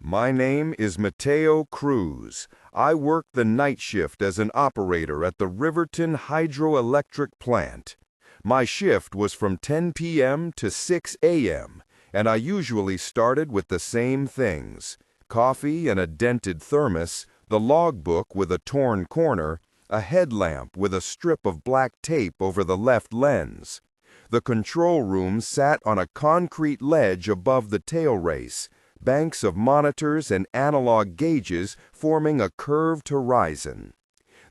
My name is Mateo Cruz. I work the night shift as an operator at the Riverton Hydroelectric Plant. My shift was from 10 p.m. to 6 a.m., and I usually started with the same things: coffee and a dented thermos, the logbook with a torn corner, a headlamp with a strip of black tape over the left lens. The control room sat on a concrete ledge above the tail race, banks of monitors and analog gauges forming a curved horizon.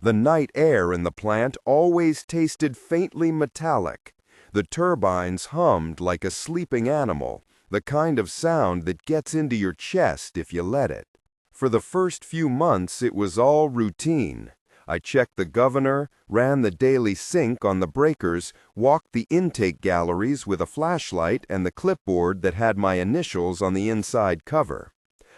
The night air in the plant always tasted faintly metallic. The turbines hummed like a sleeping animal, the kind of sound that gets into your chest if you let it. For the first few months, it was all routine. I checked the governor, ran the daily sync on the breakers, walked the intake galleries with a flashlight and the clipboard that had my initials on the inside cover.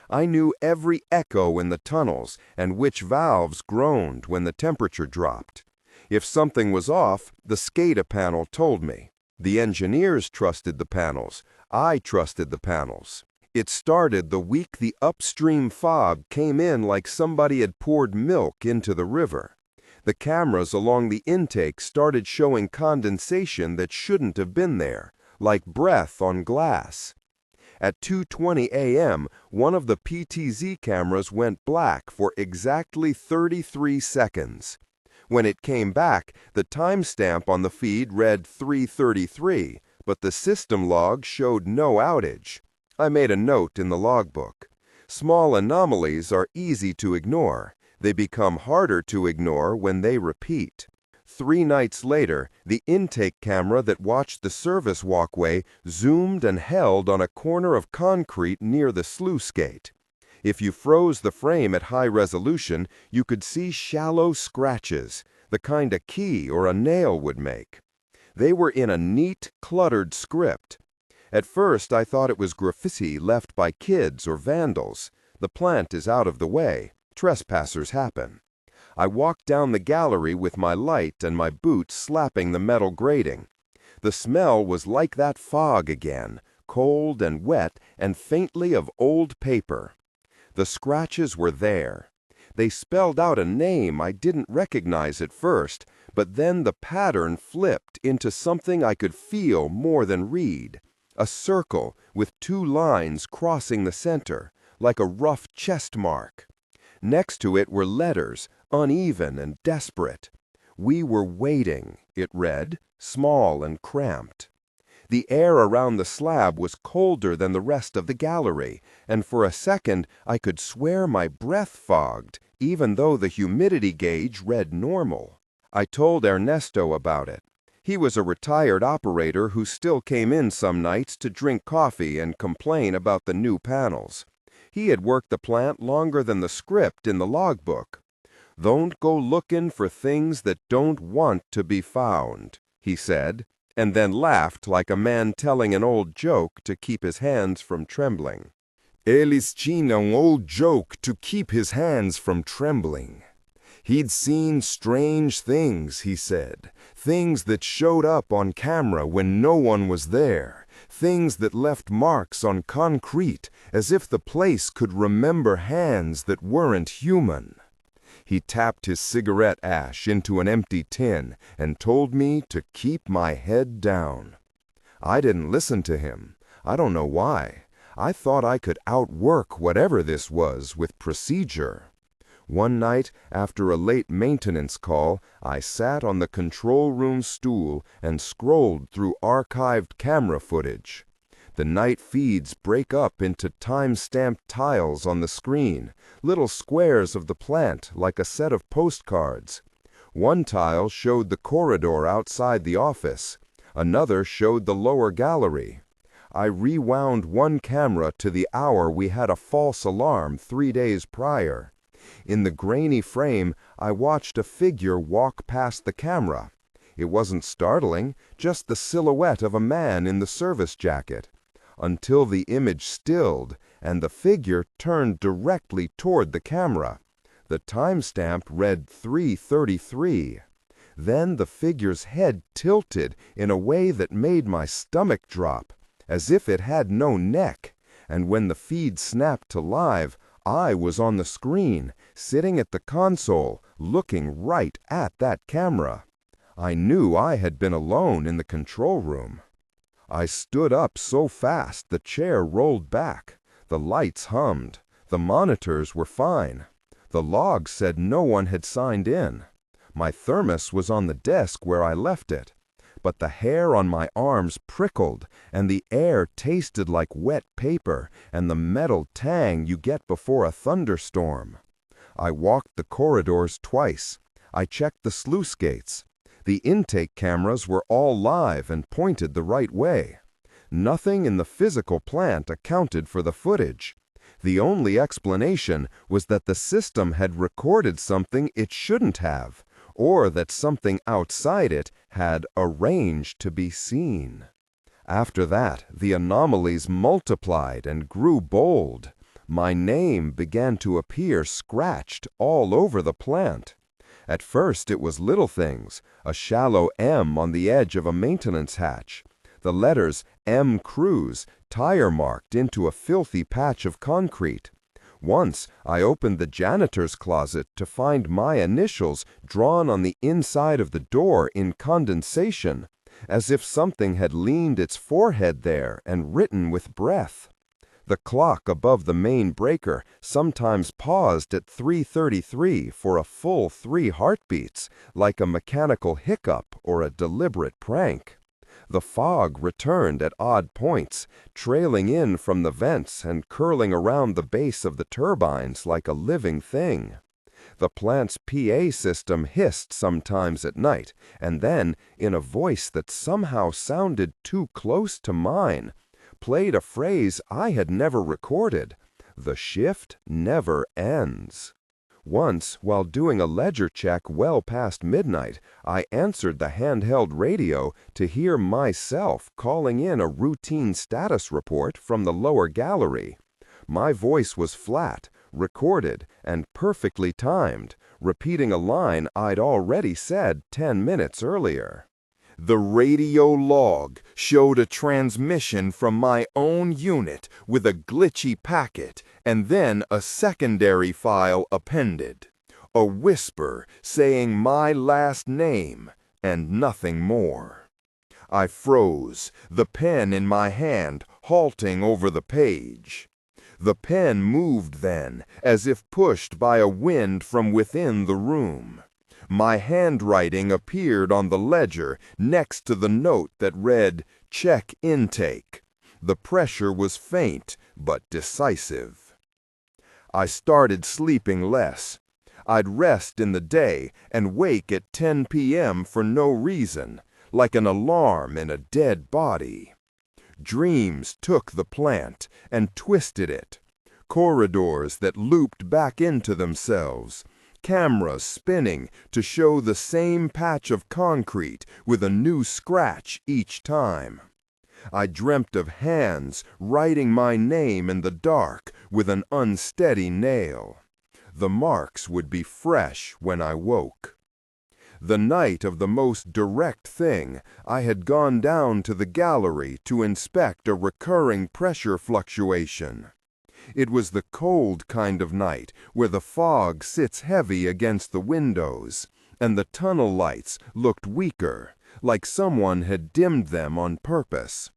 I knew every echo in the tunnels and which valves groaned when the temperature dropped. If something was off, the SCADA panel told me. The engineers trusted the panels. I trusted the panels. It started the week the upstream fog came in like somebody had poured milk into the river. The cameras along the intake started showing condensation that shouldn't have been there, like breath on glass. At 2:20 a.m., one of the PTZ cameras went black for exactly 33 seconds. When it came back, the timestamp on the feed read 3:33, but the system log showed no outage. I made a note in the logbook. Small anomalies are easy to ignore. They become harder to ignore when they repeat. 3 nights later, the intake camera that watched the service walkway zoomed and held on a corner of concrete near the sluice gate. If you froze the frame at high resolution, you could see shallow scratches, the kind a key or a nail would make. They were in a neat, cluttered script. At first, I thought it was graffiti left by kids or vandals. The plant is out of the way. Trespassers happen. I walked down the gallery with my light and my boots slapping the metal grating. The smell was like that fog again, cold and wet and faintly of old paper. The scratches were there. They spelled out a name I didn't recognize at first, but then the pattern flipped into something I could feel more than read. A circle with 2 lines crossing the center, like a rough chest mark. Next to it were letters, uneven and desperate. "We were waiting," it read, small and cramped. The air around the slab was colder than the rest of the gallery, and for a second I could swear my breath fogged, even though the humidity gauge read normal. I told Ernesto about it. He was a retired operator who still came in some nights to drink coffee and complain about the new panels. He had worked the plant longer than the script in the logbook. "Don't go looking for things that don't want to be found," he said, and then laughed like a man telling an old joke to keep his hands from trembling. Eles tinham an old joke to keep his hands from trembling. He'd seen strange things, he said, things that showed up on camera when no one was there, things that left marks on concrete as if the place could remember hands that weren't human. He tapped his cigarette ash into an empty tin and told me to keep my head down. I didn't listen to him. I don't know why. I thought I could outwork whatever this was with procedure. One night, after a late maintenance call, I sat on the control room stool and scrolled through archived camera footage. The night feeds break up into time-stamped tiles on the screen, little squares of the plant like a set of postcards. One tile showed the corridor outside the office. Another showed the lower gallery. I rewound one camera to the hour we had a false alarm 3 days prior. In the grainy frame, I watched a figure walk past the camera. It wasn't startling, just the silhouette of a man in the service jacket. Until the image stilled, and the figure turned directly toward the camera. The timestamp read 3:33. Then the figure's head tilted in a way that made my stomach drop, as if it had no neck, and when the feed snapped to live, I was on the screen, sitting at the console, looking right at that camera. I knew I had been alone in the control room. I stood up so fast the chair rolled back. The lights hummed. The monitors were fine. The log said no one had signed in. My thermos was on the desk where I left it. But the hair on my arms prickled, and the air tasted like wet paper and the metal tang you get before a thunderstorm. I walked the corridors twice. I checked the sluice gates. The intake cameras were all live and pointed the right way. Nothing in the physical plant accounted for the footage. The only explanation was that the system had recorded something it shouldn't have, or that something outside it had arranged to be seen. After that, the anomalies multiplied and grew bold. My name began to appear scratched all over the plant. At first it was little things, a shallow M on the edge of a maintenance hatch, the letters M. Cruz tire marked into a filthy patch of concrete. Once I opened the janitor's closet to find my initials drawn on the inside of the door in condensation, as if something had leaned its forehead there and written with breath. The clock above the main breaker sometimes paused at 3:33 for a full 3 heartbeats, like a mechanical hiccup or a deliberate prank. The fog returned at odd points, trailing in from the vents and curling around the base of the turbines like a living thing. The plant's PA system hissed sometimes at night, and then, in a voice that somehow sounded too close to mine, played a phrase I had never recorded: "The shift never ends." Once, while doing a ledger check well past midnight, I answered the handheld radio to hear myself calling in a routine status report from the lower gallery. My voice was flat, recorded, and perfectly timed, repeating a line I'd already said 10 minutes earlier. The radio log showed a transmission from my own unit with a glitchy packet and then a secondary file appended. A whisper saying my last name and nothing more. I froze, the pen in my hand halting over the page. The pen moved then, as if pushed by a wind from within the room. My handwriting appeared on the ledger next to the note that read, "Check intake." The pressure was faint, but decisive. I started sleeping less. I'd rest in the day and wake at 10 p.m. for no reason, like an alarm in a dead body. Dreams took the plant and twisted it. Corridors that looped back into themselves. Cameras spinning to show the same patch of concrete with a new scratch each time. I dreamt of hands writing my name in the dark with an unsteady nail. The marks would be fresh when I woke. The night of the most direct thing, I had gone down to the gallery to inspect a recurring pressure fluctuation. It was the cold kind of night where the fog sits heavy against the windows, and the tunnel lights looked weaker, like someone had dimmed them on purpose.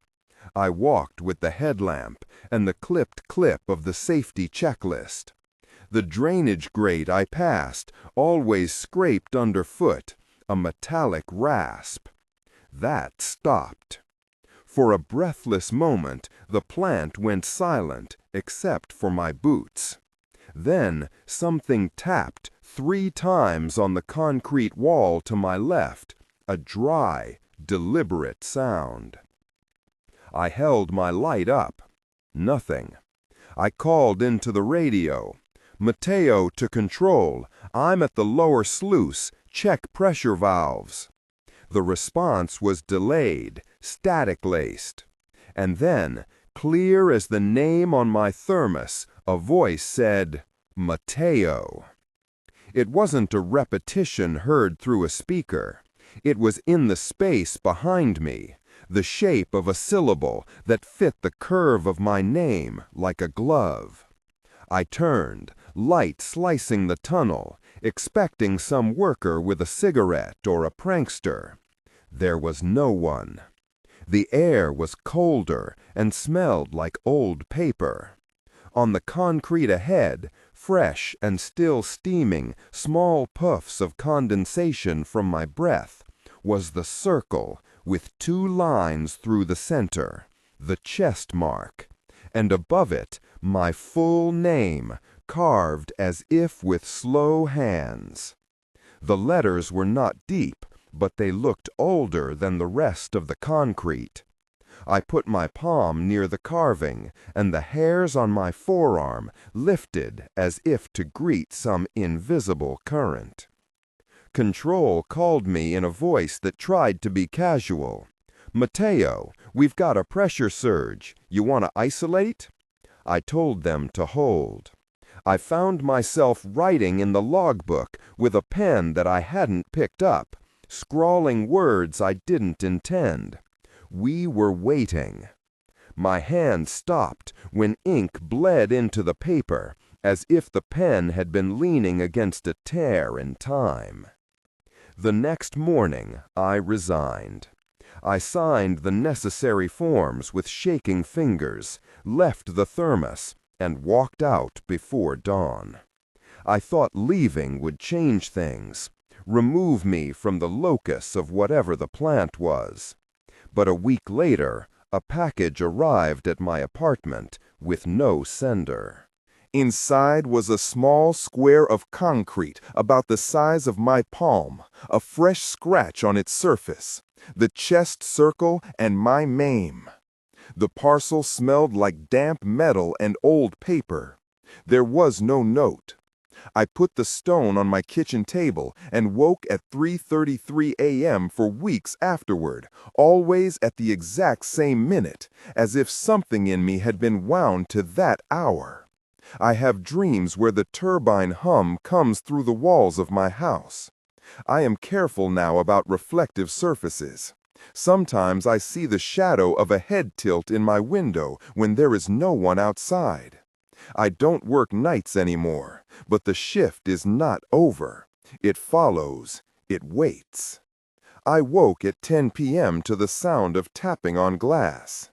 I walked with the headlamp and the clipped clip of the safety checklist. The drainage grate I passed always scraped underfoot, a metallic rasp. That stopped. For a breathless moment, the plant went silent, except for my boots. Then something tapped 3 times on the concrete wall to my left, a dry, deliberate sound. I held my light up. Nothing. I called into the radio. "Mateo to control. I'm at the lower sluice. Check pressure valves." The response was delayed, static-laced. And then, clear as the name on my thermos, a voice said, "Mateo." It wasn't a repetition heard through a speaker. It was in the space behind me. the shape of a syllable that fit the curve of my name like a glove. I turned, light slicing the tunnel, expecting some worker with a cigarette or a prankster. There was no one. The air was colder and smelled like old paper. On the concrete ahead, fresh and still steaming small puffs of condensation from my breath, was the circle with 2 lines through the center, the chest mark, and above it my full name carved as if with slow hands. The letters were not deep, but they looked older than the rest of the concrete. I put my palm near the carving, and the hairs on my forearm lifted as if to greet some invisible current. Control called me in a voice that tried to be casual. "Mateo, we've got a pressure surge. You want to isolate?" I told them to hold. I found myself writing in the logbook with a pen that I hadn't picked up, scrawling words I didn't intend. We were waiting. My hand stopped when ink bled into the paper, as if the pen had been leaning against a tear in time. The next morning, I resigned. I signed the necessary forms with shaking fingers, left the thermos, and walked out before dawn. I thought leaving would change things, remove me from the locus of whatever the plant was. But a week later, a package arrived at my apartment with no sender. Inside was a small square of concrete about the size of my palm, a fresh scratch on its surface, the chest circle, and my name. The parcel smelled like damp metal and old paper. There was no note. I put the stone on my kitchen table and woke at 3:33 a.m. for weeks afterward, always at the exact same minute, as if something in me had been wound to that hour. I have dreams where the turbine hum comes through the walls of my house. I am careful now about reflective surfaces. Sometimes I see the shadow of a head tilt in my window when there is no one outside. I don't work nights anymore, but the shift is not over. It follows. It waits. I woke at 10 p.m. to the sound of tapping on glass.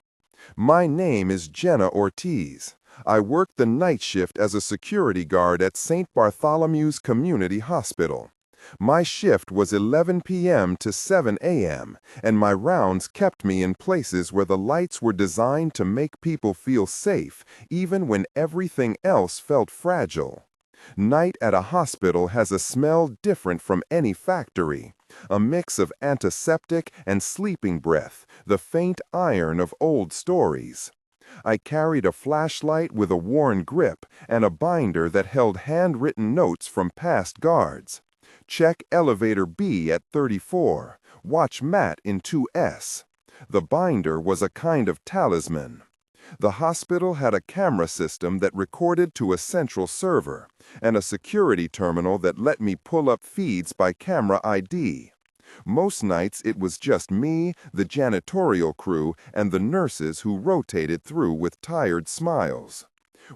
My name is Jenna Ortiz. I work the night shift as a security guard at St. Bartholomew's Community Hospital. My shift was 11 p.m. to 7 a.m., and my rounds kept me in places where the lights were designed to make people feel safe, even when everything else felt fragile. Night at a hospital has a smell different from any factory, a mix of antiseptic and sleeping breath, the faint iron of old stories. I carried a flashlight with a worn grip and a binder that held handwritten notes from past guards. Check elevator B at 34. Watch Matt in 2S. The binder was a kind of talisman. The hospital had a camera system that recorded to a central server, and a security terminal that let me pull up feeds by camera ID. Most nights it was just me, the janitorial crew, and the nurses who rotated through with tired smiles.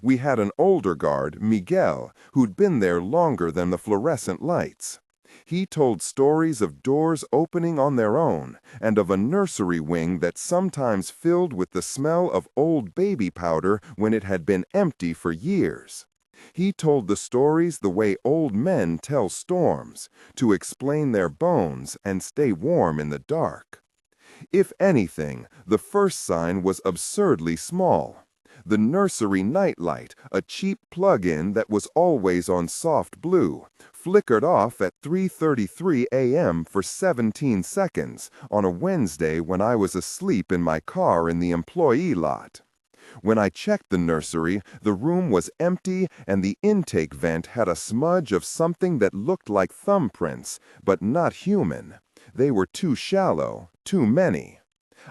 We had an older guard, Miguel, who'd been there longer than the fluorescent lights. He told stories of doors opening on their own, and of a nursery wing that sometimes filled with the smell of old baby powder when it had been empty for years. He told the stories the way old men tell storms, to explain their bones and stay warm in the dark. If anything, the first sign was absurdly small. The nursery nightlight, a cheap plug-in that was always on soft blue, flickered off at 3:33 a.m. for 17 seconds on a Wednesday when I was asleep in my car in the employee lot. When I checked the nursery, the room was empty and the intake vent had a smudge of something that looked like thumbprints, but not human. They were too shallow, too many.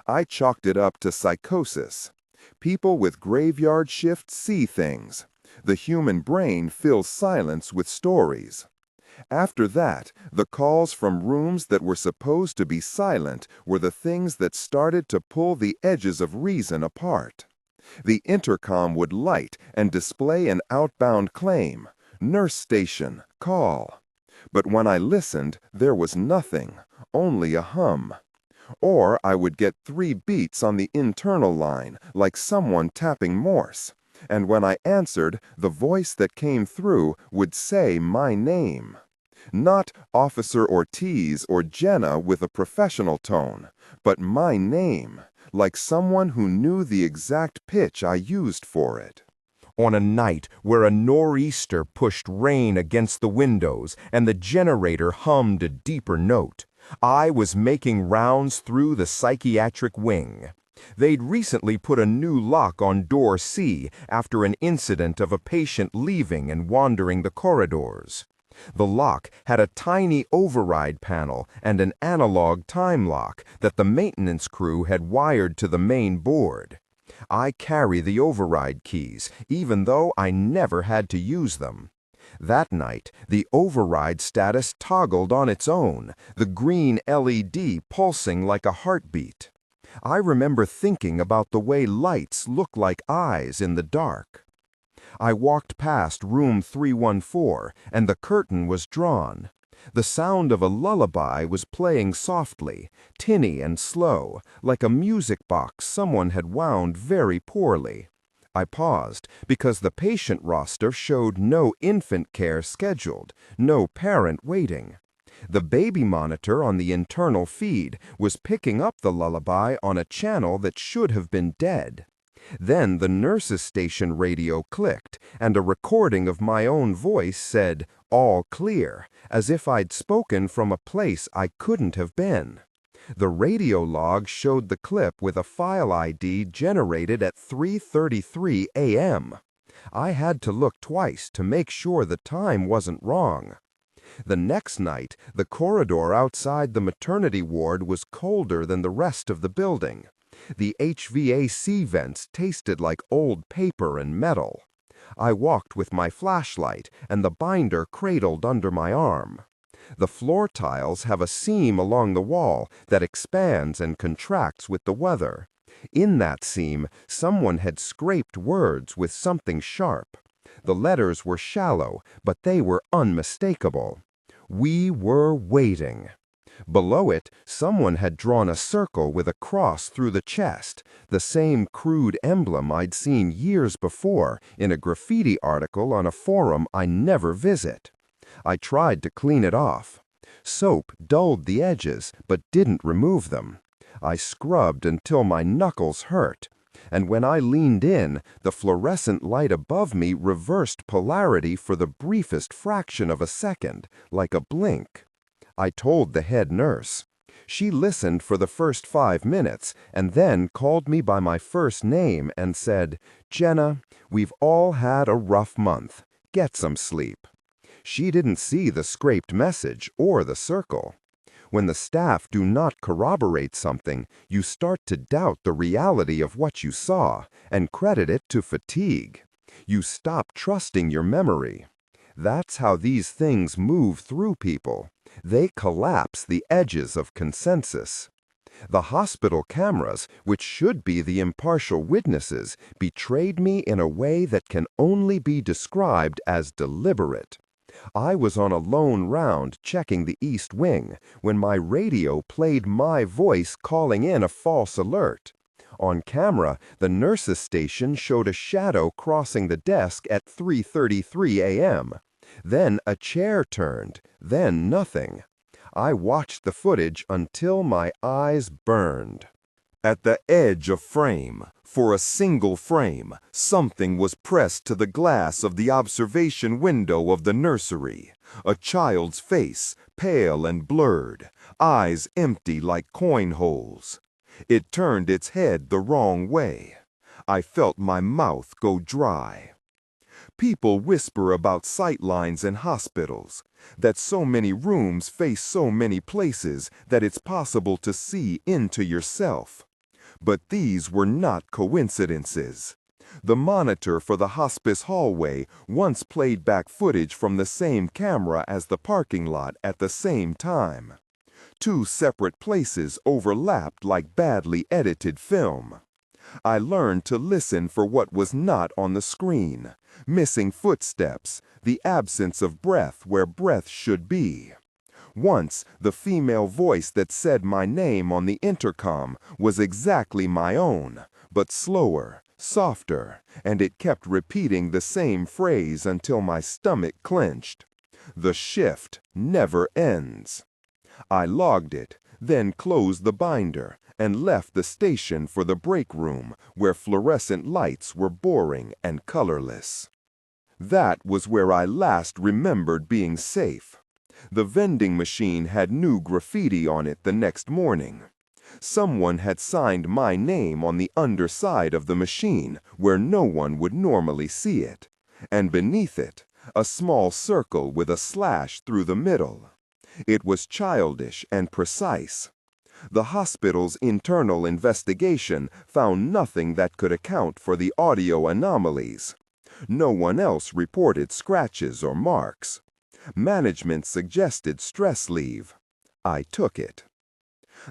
I chalked it up to psychosis. People with graveyard shifts see things. The human brain fills silence with stories. After that, the calls from rooms that were supposed to be silent were the things that started to pull the edges of reason apart. The intercom would light and display an outbound claim, "Nurse station, call." But when I listened, there was nothing, only a hum. Or I would get 3 beats on the internal line, like someone tapping Morse. And when I answered, the voice that came through would say my name. Not Officer Ortiz or Jenna with a professional tone, but my name, like someone who knew the exact pitch I used for it. On a night where a nor'easter pushed rain against the windows and the generator hummed a deeper note, I was making rounds through the psychiatric wing. They'd recently put a new lock on door C after an incident of a patient leaving and wandering the corridors. The lock had a tiny override panel and an analog time lock that the maintenance crew had wired to the main board. I carry the override keys, even though I never had to use them. That night, the override status toggled on its own, the green LED pulsing like a heartbeat. I remember thinking about the way lights look like eyes in the dark. I walked past room 314, and the curtain was drawn. The sound of a lullaby was playing softly, tinny and slow, like a music box someone had wound very poorly. I paused because the patient roster showed no infant care scheduled, no parent waiting. The baby monitor on the internal feed was picking up the lullaby on a channel that should have been dead. Then the nurse's station radio clicked, and a recording of my own voice said, "All clear," as if I'd spoken from a place I couldn't have been. The radio log showed the clip with a file ID generated at 3:33 a.m. I had to look twice to make sure the time wasn't wrong. The next night, the corridor outside the maternity ward was colder than the rest of the building. The HVAC vents tasted like old paper and metal. I walked with my flashlight and the binder cradled under my arm. The floor tiles have a seam along the wall that expands and contracts with the weather. In that seam, someone had scraped words with something sharp. The letters were shallow, but they were unmistakable. We were waiting. Below it, someone had drawn a circle with a cross through the chest, the same crude emblem I'd seen years before in a graffiti article on a forum I never visit. I tried to clean it off. Soap dulled the edges, but didn't remove them. I scrubbed until my knuckles hurt, and when I leaned in, the fluorescent light above me reversed polarity for the briefest fraction of a second, like a blink. I told the head nurse. She listened for the first 5 minutes and then called me by my first name and said, "Jenna, we've all had a rough month. Get some sleep." She didn't see the scraped message or the circle. When the staff do not corroborate something, you start to doubt the reality of what you saw and credit it to fatigue. You stop trusting your memory. That's how these things move through people. They collapse the edges of consensus. The hospital cameras, which should be the impartial witnesses, betrayed me in a way that can only be described as deliberate. I was on a lone round checking the East Wing when my radio played my voice calling in a false alert. On camera, the nurse's station showed a shadow crossing the desk at 3:33 a.m. Then a chair turned, then nothing. I watched the footage until my eyes burned. At the edge of frame, for a single frame, something was pressed to the glass of the observation window of the nursery. A child's face, pale and blurred, eyes empty like coin holes. It turned its head the wrong way. I felt my mouth go dry. People whisper about sightlines in hospitals, that so many rooms face so many places that it's possible to see into yourself. But these were not coincidences. The monitor for the hospice hallway once played back footage from the same camera as the parking lot at the same time. Two separate places overlapped like badly edited film. I learned to listen for what was not on the screen: missing footsteps, the absence of breath where breath should be. Once, the female voice that said my name on the intercom was exactly my own, but slower, softer, and it kept repeating the same phrase until my stomach clenched. The shift never ends. I logged it, then closed the binder, and left the station for the break room, where fluorescent lights were boring and colorless. That was where I last remembered being safe. The vending machine had new graffiti on it the next morning. Someone had signed my name on the underside of the machine, where no one would normally see it, and beneath it, a small circle with a slash through the middle. It was childish and precise. The hospital's internal investigation found nothing that could account for the audio anomalies. No one else reported scratches or marks. Management suggested stress leave. I took it.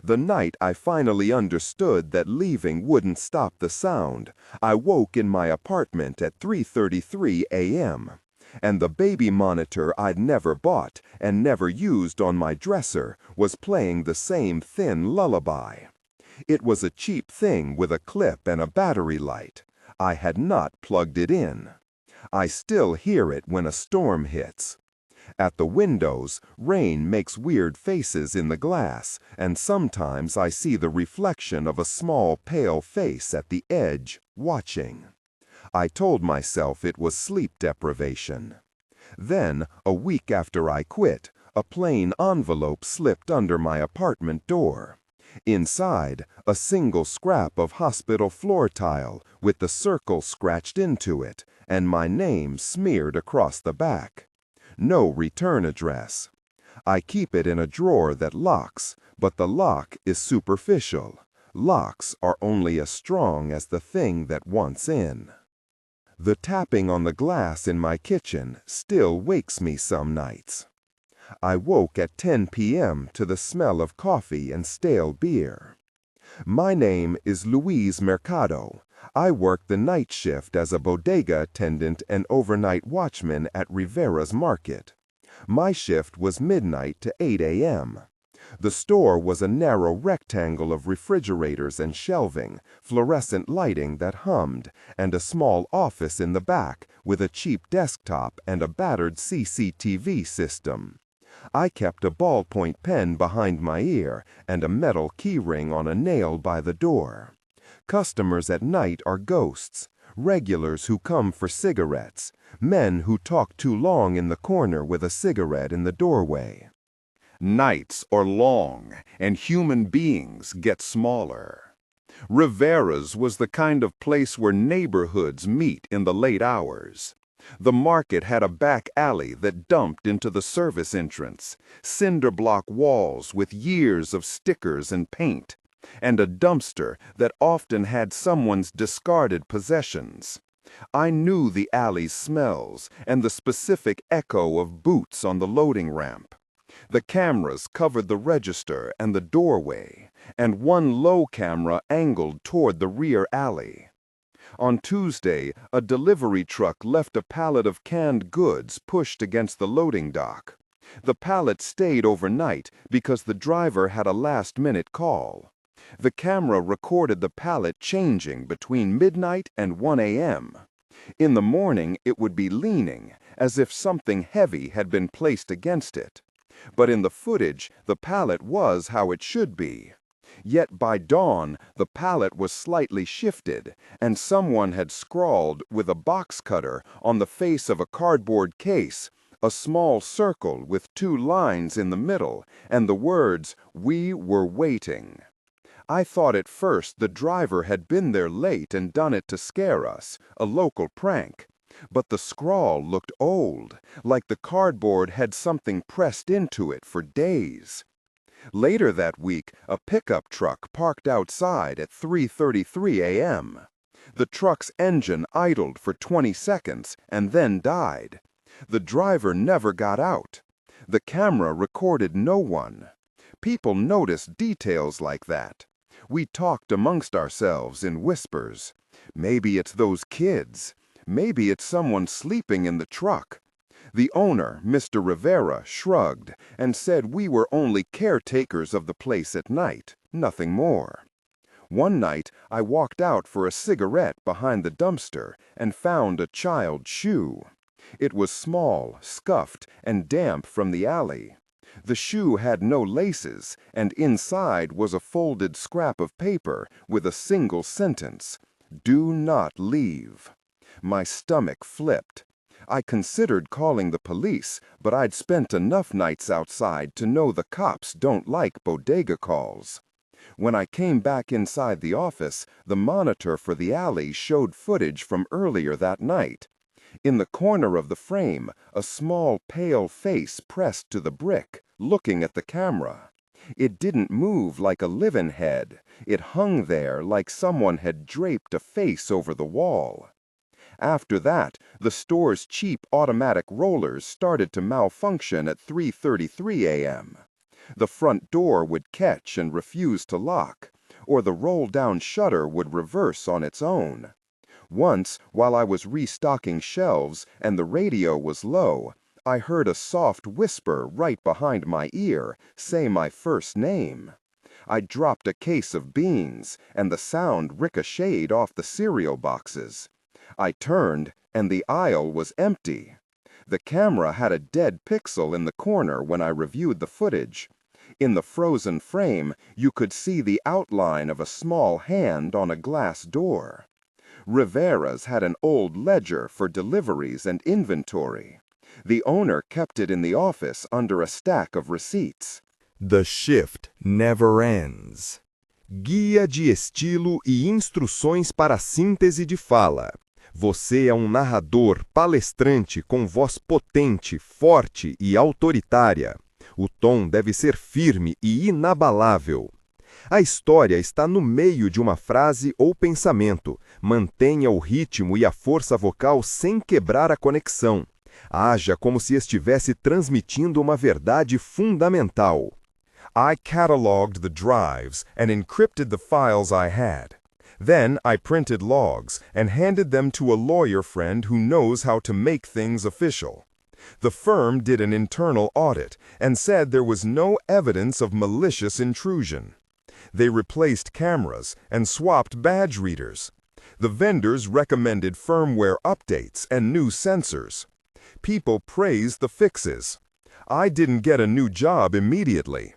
The night I finally understood that leaving wouldn't stop the sound, I woke in my apartment at 3:33 a.m., and the baby monitor I'd never bought and never used on my dresser was playing the same thin lullaby. It was a cheap thing with a clip and a battery light. I had not plugged it in. I still hear it when a storm hits. At the windows, rain makes weird faces in the glass, and sometimes I see the reflection of a small pale face at the edge, watching. I told myself it was sleep deprivation. Then, a week after I quit, a plain envelope slipped under my apartment door. Inside, a single scrap of hospital floor tile with the circle scratched into it, and my name smeared across the back. No return address. I keep it in a drawer that locks, but the lock is superficial. Locks are only as strong as the thing that wants in. The tapping on the glass in my kitchen still wakes me some nights. I woke at 10 p.m. to the smell of coffee and stale beer. My name is Luis Mercado. I work the night shift as a bodega attendant and overnight watchman at Rivera's Market. My shift was midnight to 8 a.m. The store was a narrow rectangle of refrigerators and shelving, fluorescent lighting that hummed, and a small office in the back with a cheap desktop and a battered CCTV system. I kept a ballpoint pen behind my ear and a metal keyring on a nail by the door. Customers at night are ghosts, regulars who come for cigarettes, men who talk too long in the corner with a cigarette in the doorway. Nights are long, and human beings get smaller. Rivera's was the kind of place where neighborhoods meet in the late hours. The market had a back alley that dumped into the service entrance, cinder block walls with years of stickers and paint, and a dumpster that often had someone's discarded possessions. I knew the alley's smells and the specific echo of boots on the loading ramp. The cameras covered the register and the doorway, and one low camera angled toward the rear alley. On Tuesday, a delivery truck left a pallet of canned goods pushed against the loading dock. The pallet stayed overnight because the driver had a last-minute call. The camera recorded the pallet changing between midnight and 1 a.m. In the morning, it would be leaning, as if something heavy had been placed against it. But in the footage, the pallet was how it should be. Yet by dawn, the pallet was slightly shifted, and someone had scrawled with a box cutter on the face of a cardboard case, a small circle with 2 lines in the middle, and the words, "We were waiting." I thought at first the driver had been there late and done it to scare us, a local prank. But the scrawl looked old, like the cardboard had something pressed into it for days. Later that week, a pickup truck parked outside at 3:33 a.m. The truck's engine idled for 20 seconds and then died. The driver never got out. The camera recorded no one. People notice details like that. We talked amongst ourselves in whispers. Maybe it's those kids. Maybe it's someone sleeping in the truck. The owner, Mr. Rivera, shrugged and said we were only caretakers of the place at night, nothing more. One night, I walked out for a cigarette behind the dumpster and found a child's shoe. It was small, scuffed, and damp from the alley. The shoe had no laces, and inside was a folded scrap of paper with a single sentence: "Do not leave." My stomach flipped. I considered calling the police, but I'd spent enough nights outside to know the cops don't like bodega calls. When I came back inside the office, the monitor for the alley showed footage from earlier that night. In the corner of the frame, a small, pale face pressed to the brick, looking at the camera. It didn't move like a living head. It hung there like someone had draped a face over the wall. After that, the store's cheap automatic rollers started to malfunction at 3:33 a.m. The front door would catch and refuse to lock, or the roll-down shutter would reverse on its own. Once, while I was restocking shelves and the radio was low, I heard a soft whisper right behind my ear say my first name. I dropped a case of beans, and the sound ricocheted off the cereal boxes. I turned, and the aisle was empty. The camera had a dead pixel in the corner when I reviewed the footage. In the frozen frame, you could see the outline of a small hand on a glass door. Rivera's had an old ledger for deliveries and inventory. The owner kept it in the office under a stack of receipts. The shift never ends. Guia de estilo e instruções para síntese de fala. Você é um narrador palestrante com voz potente, forte e autoritária. O tom deve ser firme e inabalável. A história está no meio de uma frase ou pensamento. Mantenha o ritmo e a força vocal sem quebrar a conexão. Haja como se estivesse transmitindo uma verdade fundamental. I cataloged the drives and encrypted the files I had. Then I printed logs and handed them to a lawyer friend who knows how to make things official. The firm did an internal audit and said there was no evidence of malicious intrusion. They replaced cameras and swapped badge readers. The vendors recommended firmware updates and new sensors. People praised the fixes. I didn't get a new job immediately.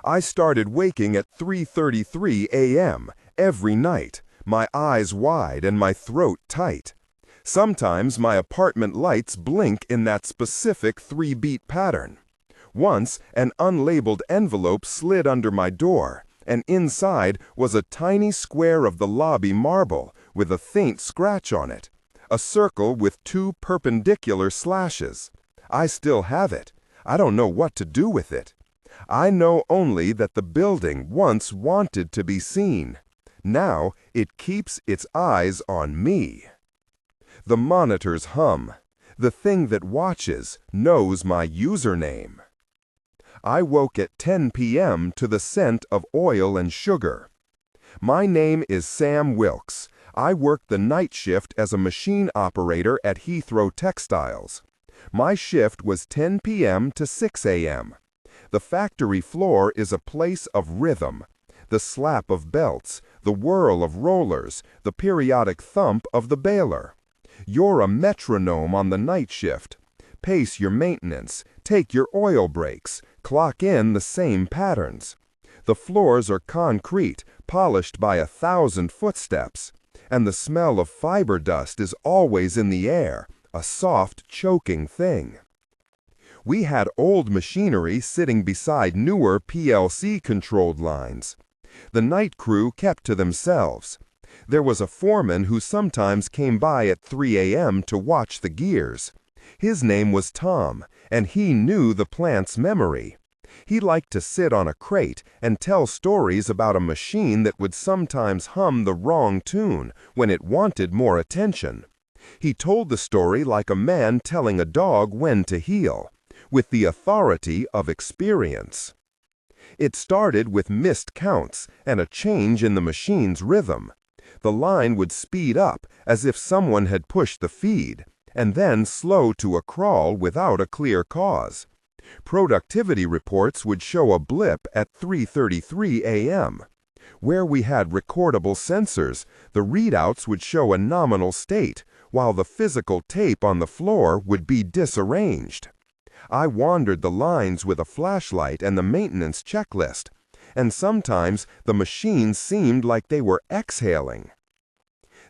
I started waking at 3:33 a.m. every night, my eyes wide and my throat tight. Sometimes my apartment lights blink in that specific 3-beat pattern. Once, an unlabeled envelope slid under my door, and inside was a tiny square of the lobby marble with a faint scratch on it, a circle with 2 perpendicular slashes. I still have it. I don't know what to do with it. I know only that the building once wanted to be seen. Now it keeps its eyes on me. The monitors hum. The thing that watches knows my username. I woke at 10 p.m. to the scent of oil and sugar. My name is Sam Wilkes. I work the night shift as a machine operator at Heathrow Textiles. My shift was 10 p.m. to 6 a.m. The factory floor is a place of rhythm. The slap of belts, the whirl of rollers, the periodic thump of the baler. You're a metronome on the night shift. Pace your maintenance, take your oil breaks, clock in the same patterns. The floors are concrete, polished by 1,000 footsteps, and the smell of fiber dust is always in the air, a soft, choking thing. We had old machinery sitting beside newer PLC-controlled lines. The night crew kept to themselves. There was a foreman who sometimes came by at 3 a.m. to watch the gears. His name was Tom, and he knew the plant's memory. He liked to sit on a crate and tell stories about a machine that would sometimes hum the wrong tune when it wanted more attention. He told the story like a man telling a dog when to heel, with the authority of experience. It started with missed counts and a change in the machine's rhythm. The line would speed up as if someone had pushed the feed, and then slow to a crawl without a clear cause. Productivity reports would show a blip at 3:33 a.m. Where we had recordable sensors, the readouts would show a nominal state, while the physical tape on the floor would be disarranged. I wandered the lines with a flashlight and the maintenance checklist, and sometimes the machines seemed like they were exhaling.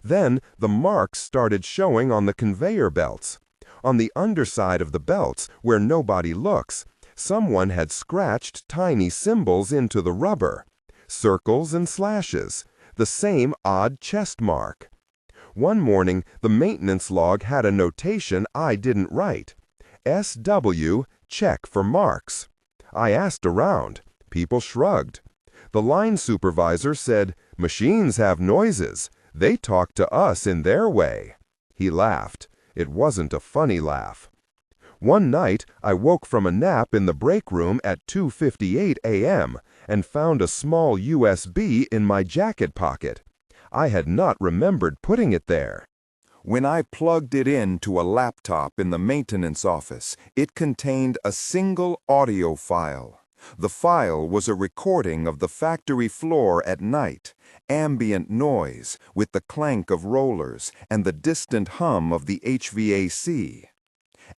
Then the marks started showing on the conveyor belts. On the underside of the belts, where nobody looks, someone had scratched tiny symbols into the rubber, circles and slashes, the same odd chest mark. One morning, the maintenance log had a notation I didn't write. SW, check for marks. I asked around. People shrugged. The line supervisor said, "Machines have noises. They talk to us in their way." He laughed. It wasn't a funny laugh. One night, I woke from a nap in the break room at 2:58 a.m. and found a small USB in my jacket pocket. I had not remembered putting it there. When I plugged it into a laptop in the maintenance office, it contained a single audio file. The file was a recording of the factory floor at night, ambient noise with the clank of rollers and the distant hum of the HVAC.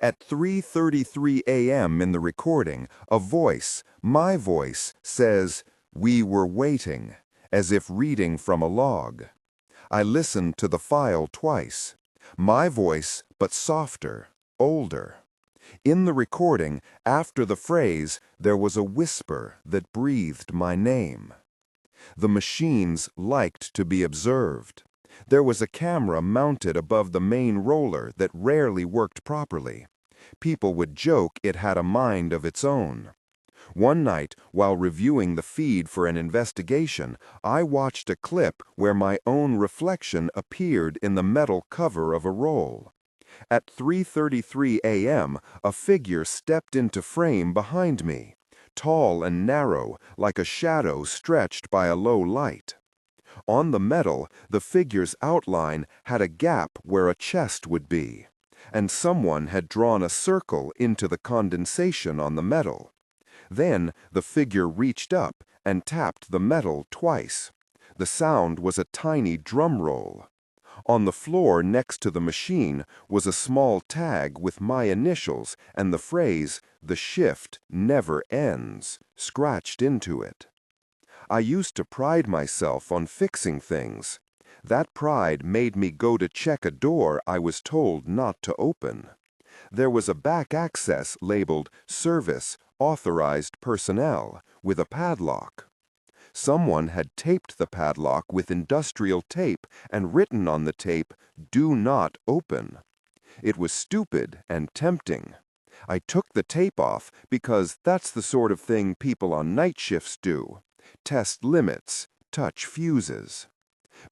At 3:33 a.m. in the recording, a voice, my voice, says, "We were waiting," as if reading from a log. I listened to the file twice. My voice, but softer, older. In the recording, after the phrase, there was a whisper that breathed my name. The machines liked to be observed. There was a camera mounted above the main roller that rarely worked properly. People would joke it had a mind of its own. One night, while reviewing the feed for an investigation, I watched a clip where my own reflection appeared in the metal cover of a roll. At 3:33 a.m., a figure stepped into frame behind me, tall and narrow, like a shadow stretched by a low light. On the metal, the figure's outline had a gap where a chest would be, and someone had drawn a circle into the condensation on the metal. Then the figure reached up and tapped the metal twice. The sound was a tiny drum roll. On the floor next to the machine was a small tag with my initials and the phrase, "The shift never ends," scratched into it. I used to pride myself on fixing things. That pride made me go to check a door I was told not to open. There was a back access labeled "Service Authorized Personnel" with a padlock. Someone had taped the padlock with industrial tape and written on the tape, "Do not open." It was stupid and tempting. I took the tape off because that's the sort of thing people on night shifts do. Test limits, touch fuses.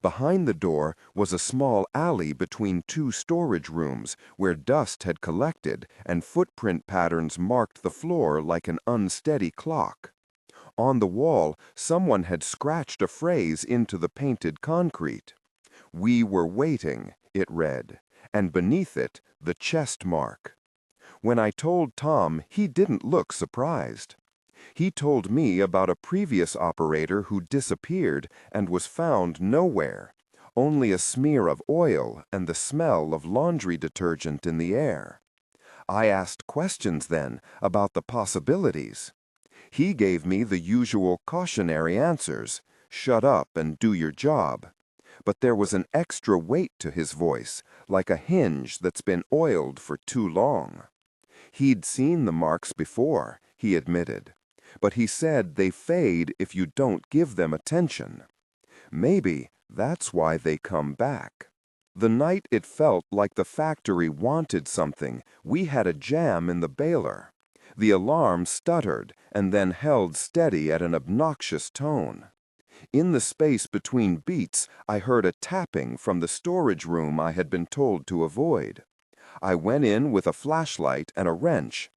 Behind the door was a small alley between two storage rooms where dust had collected and footprint patterns marked the floor like an unsteady clock. On the wall, someone had scratched a phrase into the painted concrete. "We were waiting," it read, and beneath it, the chest mark. When I told Tom, he didn't look surprised. He told me about a previous operator who disappeared and was found nowhere, only a smear of oil and the smell of laundry detergent in the air. I asked questions then about the possibilities. He gave me the usual cautionary answers, "Shut up and do your job." But there was an extra weight to his voice, like a hinge that's been oiled for too long. He'd seen the marks before, he admitted, but he said they fade if you don't give them attention. Maybe that's why they come back. The night it felt like the factory wanted something, we had a jam in the baler. The alarm stuttered and then held steady at an obnoxious tone. In the space between beats, I heard a tapping from the storage room I had been told to avoid. I went in with a flashlight and a wrench.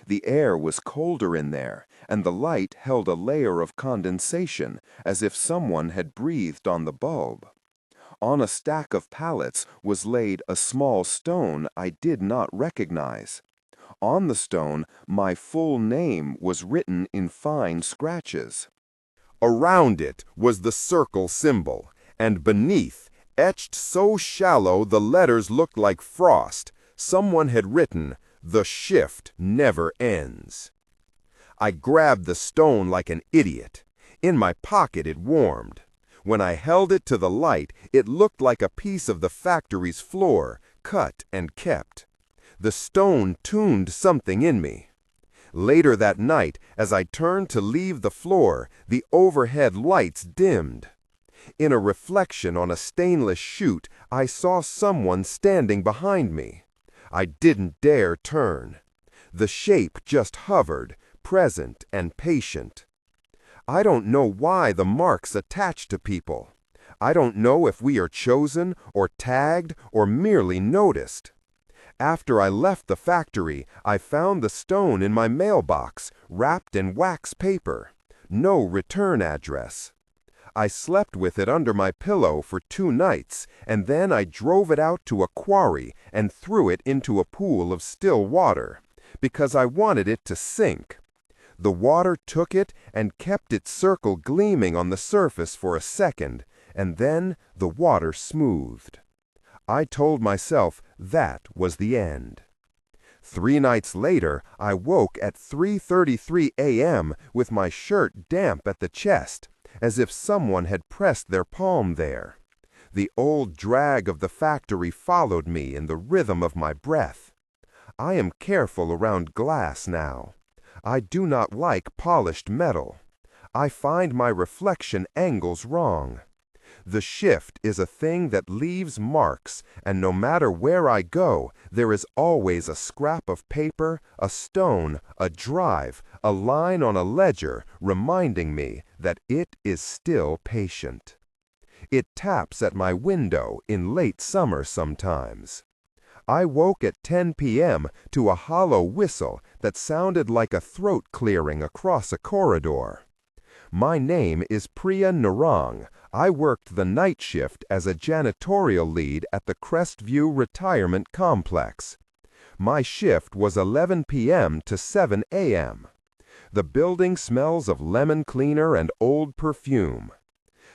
The air was colder in there, and the light held a layer of condensation, as if someone had breathed on the bulb. On a stack of pallets was laid a small stone I did not recognize. On the stone, my full name was written in fine scratches. Around it was the circle symbol, and beneath, etched so shallow the letters looked like frost, someone had written, "The shift never ends." I grabbed the stone like an idiot. In my pocket it warmed. When I held it to the light, it looked like a piece of the factory's floor, cut and kept. The stone tuned something in me. Later that night, as I turned to leave the floor, the overhead lights dimmed. In a reflection on a stainless chute, I saw someone standing behind me. I didn't dare turn. The shape just hovered, present and patient. I don't know why the marks attach to people. I don't know if we are chosen or tagged or merely noticed. After I left the factory, I found the stone in my mailbox, wrapped in wax paper. No return address. I slept with it under my pillow for 2 nights, and then I drove it out to a quarry and threw it into a pool of still water, because I wanted it to sink. The water took it and kept its circle gleaming on the surface for a second, and then the water smoothed. I told myself that was the end. 3 nights later, I woke at 3:33 a.m. with my shirt damp at the chest, as if someone had pressed their palm there. The old drag of the factory followed me in the rhythm of my breath. I am careful around glass now. I do not like polished metal. I find my reflection angles wrong. The shift is a thing that leaves marks, and no matter where I go, there is always a scrap of paper, a stone, a drive, a line on a ledger reminding me that it is still patient. It taps at my window in late summer sometimes. I woke at 10 p.m. to a hollow whistle that sounded like a throat clearing across a corridor. My name is Priya Narang. I worked the night shift as a janitorial lead at the Crestview Retirement Complex. My shift was 11 p.m. to 7 a.m. The building smells of lemon cleaner and old perfume.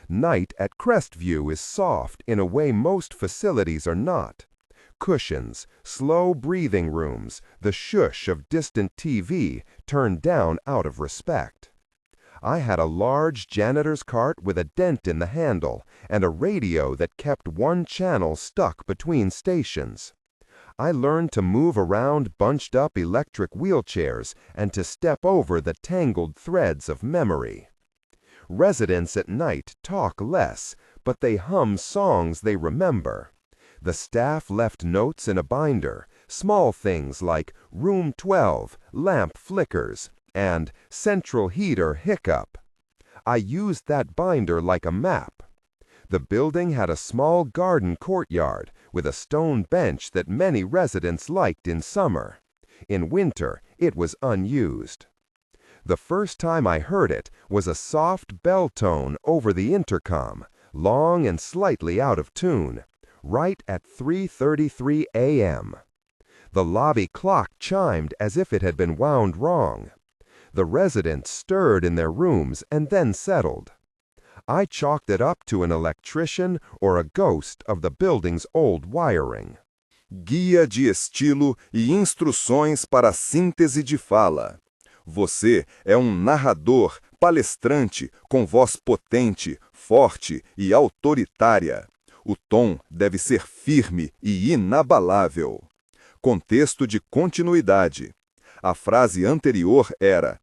Night at Crestview is soft in a way most facilities are not. Cushions, slow breathing rooms, the shush of distant TV turned down out of respect. I had a large janitor's cart with a dent in the handle and a radio that kept one channel stuck between stations. I learned to move around bunched-up electric wheelchairs and to step over the tangled threads of memory. Residents at night talk less, but they hum songs they remember. The staff left notes in a binder, small things like Room 12, lamp flickers, and Central heater hiccup. I used that binder like a map. The building had a small garden courtyard with a stone bench that many residents liked in summer. In winter, it was unused. The first time I heard it was a soft bell tone over the intercom, long and slightly out of tune, right at 3:33 a.m. The lobby clock chimed as if it had been wound wrong. The residents stirred in their rooms and then settled. I chalked it up to an electrician or a ghost of the building's old wiring. Guia de estilo e instruções para a síntese de fala. Você é narrador, palestrante, com voz potente, forte e autoritária. O tom deve ser firme e inabalável. Contexto de continuidade. A frase anterior era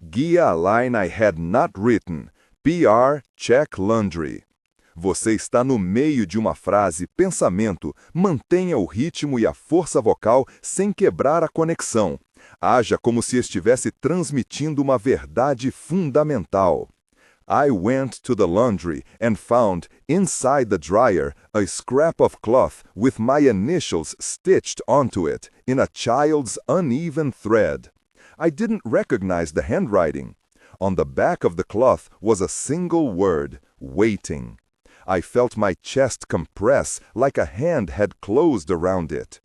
Guia a line I had not written. PR check laundry. Você está no meio de uma frase, pensamento, mantenha o ritmo e a força vocal sem quebrar a conexão. Haja como se estivesse transmitindo uma verdade fundamental. I went to the laundry and found, inside the dryer, a scrap of cloth with my initials stitched onto it in a child's uneven thread. I didn't recognize the handwriting. On the back of the cloth was a single word, waiting. I felt my chest compress like a hand had closed around it.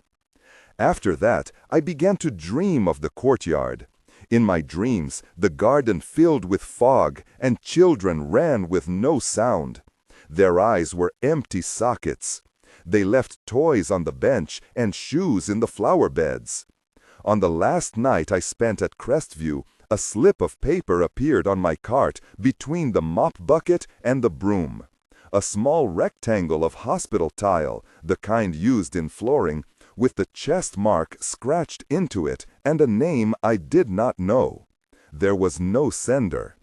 After that, I began to dream of the courtyard. In my dreams, the garden filled with fog, and children ran with no sound. Their eyes were empty sockets. They left toys on the bench and shoes in the flower beds. On the last night I spent at Crestview, a slip of paper appeared on my cart between the mop bucket and the broom. A small rectangle of hospital tile, the kind used in flooring, with the chest mark scratched into it and a name I did not know. There was no sender.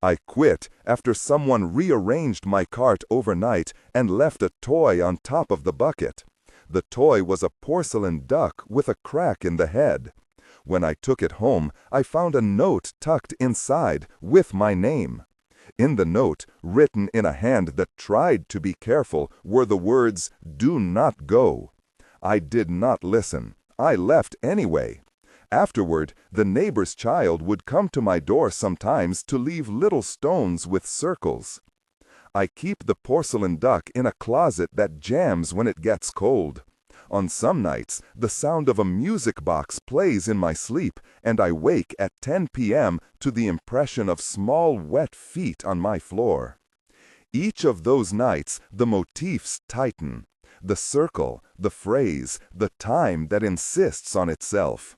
I quit after someone rearranged my cart overnight and left a toy on top of the bucket. The toy was a porcelain duck with a crack in the head. When I took it home, I found a note tucked inside with my name. In the note, written in a hand that tried to be careful, were the words, "Do not go." I did not listen. I left anyway. Afterward, the neighbor's child would come to my door sometimes to leave little stones with circles. I keep the porcelain duck in a closet that jams when it gets cold. On some nights, the sound of a music box plays in my sleep, and I wake at 10 p.m. to the impression of small wet feet on my floor. Each of those nights, the motifs tighten. The circle, the phrase, the time that insists on itself.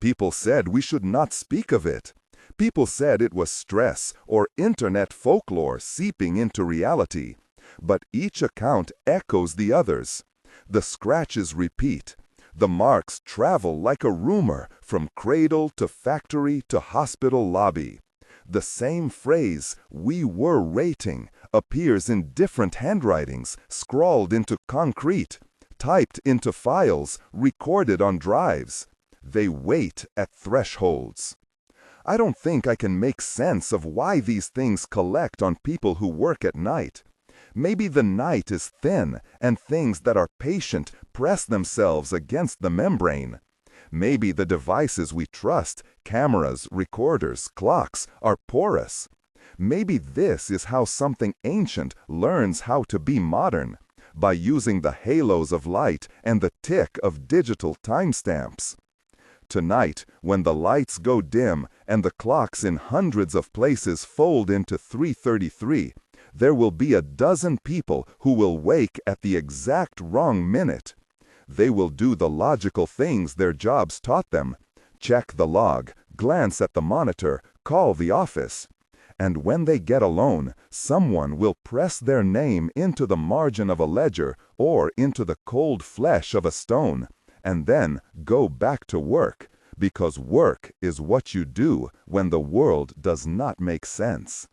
People said we should not speak of it. People said it was stress or internet folklore seeping into reality. But each account echoes the others. The scratches repeat. The marks travel like a rumor from cradle to factory to hospital lobby. The same phrase, "we were waiting," appears in different handwritings, scrawled into concrete, typed into files, recorded on drives. They wait at thresholds. I don't think I can make sense of why these things collect on people who work at night. Maybe the night is thin, and things that are patient press themselves against the membrane. Maybe the devices we trust, cameras, recorders, clocks, are porous. Maybe this is how something ancient learns how to be modern, by using the halos of light and the tick of digital timestamps. Tonight, when the lights go dim and the clocks in hundreds of places fold into 3:33, there will be a dozen people who will wake at the exact wrong minute. They will do the logical things their jobs taught them. Check the log, glance at the monitor, call the office. And when they get alone, someone will press their name into the margin of a ledger or into the cold flesh of a stone, and then go back to work, because work is what you do when the world does not make sense.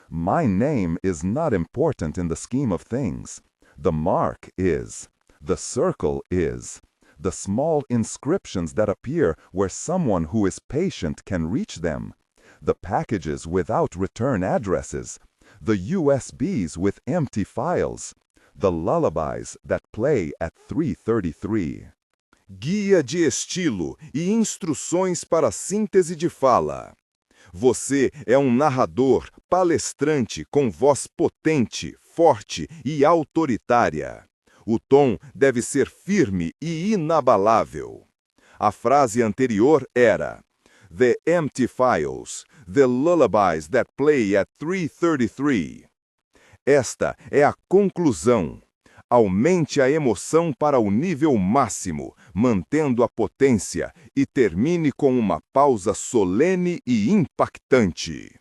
My name is not important in the scheme of things. The mark is. The circle is. The small inscriptions that appear where someone who is patient can reach them. The packages without return addresses. The USBs with empty files. The lullabies that play at 3:33. Guia de estilo e instruções para síntese de fala. Você é um narrador, palestrante com voz potente, forte e autoritária. O tom deve ser firme e inabalável. A frase anterior era: "The empty files, the lullabies that play at 3:33. Esta é a conclusão. Aumente a emoção para o nível máximo, mantendo a potência, e termine com uma pausa solene e impactante."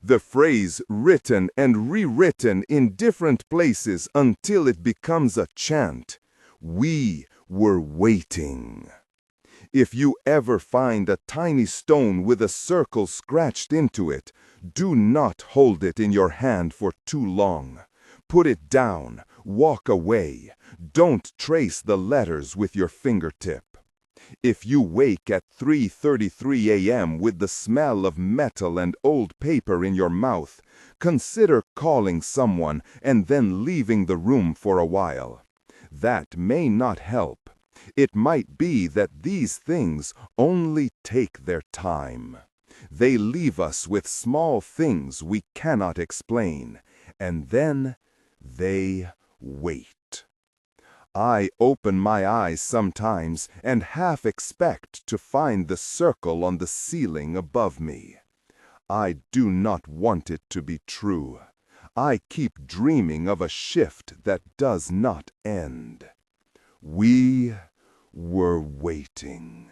The phrase written and rewritten in different places until it becomes a chant. We were waiting. If you ever find a tiny stone with a circle scratched into it, do not hold it in your hand for too long. Put it down, walk away. Don't trace the letters with your fingertip. If you wake at 3:33 a.m. with the smell of metal and old paper in your mouth, consider calling someone and then leaving the room for a while. That may not help. It might be that these things only take their time. They leave us with small things we cannot explain, and then they wait. I open my eyes sometimes and half expect to find the circle on the ceiling above me. I do not want it to be true. I keep dreaming of a shift that does not end. We were waiting.